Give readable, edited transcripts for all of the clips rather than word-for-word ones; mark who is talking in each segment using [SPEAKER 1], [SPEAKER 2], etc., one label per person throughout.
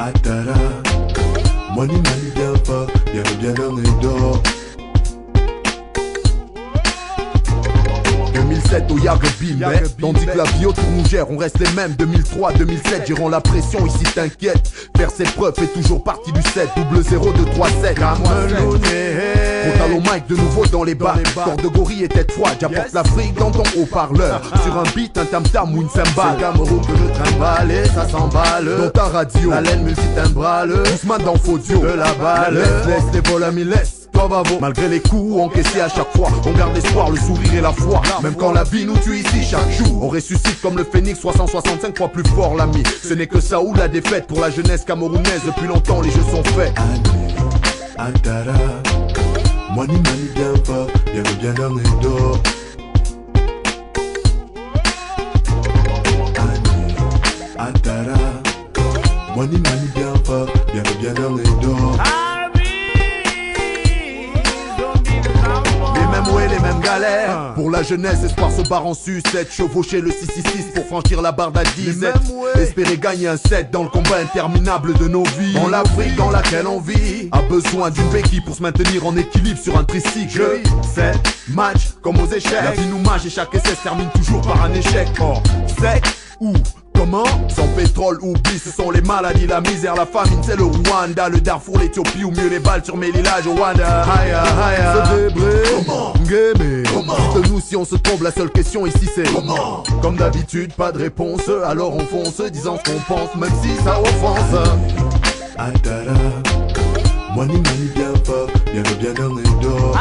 [SPEAKER 1] Atara, money man bien pas, bien bien dans les dos. 2007 au Yagabi, mais tandis que la vie autour nous gère, on reste les mêmes. 2003, 2007, gérons la pression, ici t'inquiète. Faire ses preuves fait toujours partie du 7, double 0, 2, 3, 7. Frontal au mic, de nouveau dans les bars. Corps de gorille et tête froide, j'apporte l'Afrique dans ton haut-parleur. Sur un beat, un tam-tam ou une cymbale. C'est Cameroun que je trimballe et ça s'emballe. Dans ta radio, la laine multitimbrale. Doucement dans Faudio, de la balle. Laisse les vols amis, laisse. Malgré les coups encaissés à chaque fois, on garde l'espoir, le sourire et la foi. Même quand la vie nous tue ici chaque jour, on ressuscite comme le phénix 365 fois plus fort l'ami. Ce n'est que ça ou la défaite pour la jeunesse camerounaise. Depuis longtemps les jeux sont faits. Atara, money man bien pas, bien dans les dos. Atara, money man bien pas, bien dans les dos. Les mêmes galères. Pour la jeunesse, espoir se barre en sucette. Chevaucher le 666 pour franchir la barre d'à 17. Espérer gagner un 7 dans le combat interminable de nos vies. Dans l'Afrique dans laquelle on vit, a besoin d'une béquille pour se maintenir en équilibre sur un tricycle. 7 matchs comme aux échecs. La vie nous mâche et chaque essai se termine toujours par un échec. Or, sec ou comment? Sans pétrole, oublie, ce sont les maladies, la misère, la famine, c'est le Rwanda, le Darfour, l'Ethiopie ou mieux les balles sur mes lilages au Rwanda. Haya, haya, se débrer, comment? Ngémé, comment? Dites-nous si on se trompe, la seule question ici c'est comment? Comme d'habitude, pas de réponse, alors on fonce, disant ce qu'on pense, même si ça offense. Atara, money man bien pas, bien dans les dos.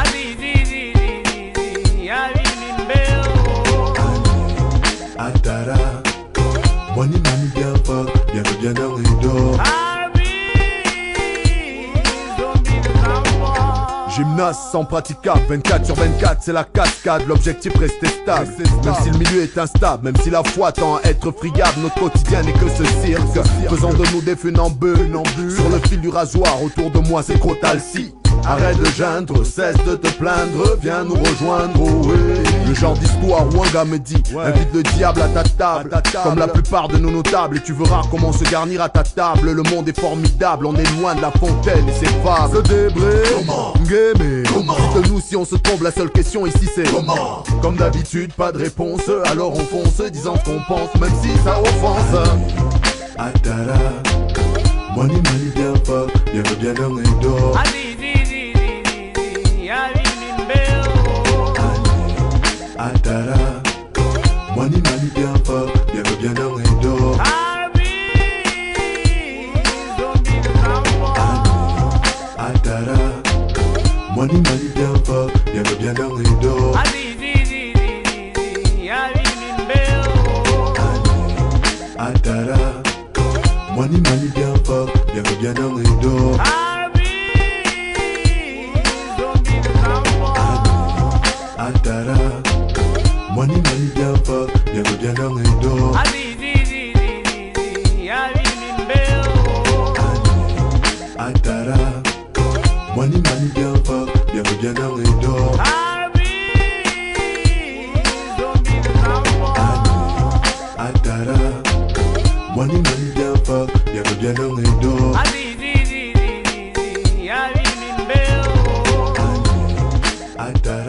[SPEAKER 1] Atara, money man bien pas, bien dans les dos. Gymnase sans praticable, 24 sur 24 c'est la cascade, l'objectif rester stable. Même si le milieu est instable, même si la foi tend à être friable, notre quotidien n'est que ce cirque, faisant de nous des funambules. Sur le fil du rasoir, autour de moi c'est Crotalsi. Arrête de geindre, cesse de te plaindre, viens nous rejoindre, oh oui. Le genre d'histoire où un gars me dit, invite le diable à ta table, comme la plupart de nos notables, et tu verras comment se garnir à ta table. Le monde est formidable, on est loin de la fontaine et ses fables. Se débrer, comment? Ngémé, comment? Dites-nous si on se trompe, la seule question ici c'est comment? Comme d'habitude, pas de réponse, alors on fonce, disant ce qu'on pense, même si ça offense. Atara, money man bien pas, bien dans les dos. Atara, money man bien pas, bien dans les dos. Atara, money man bien pas, bien dans les dos. Atara, money man bien pas, bien dans les dos. Atara, money man bien pas, bien dans les dos. Atara, money man bien pas, bien dans les dos. Atara, money man bien pas, bien dans les dos. Atara,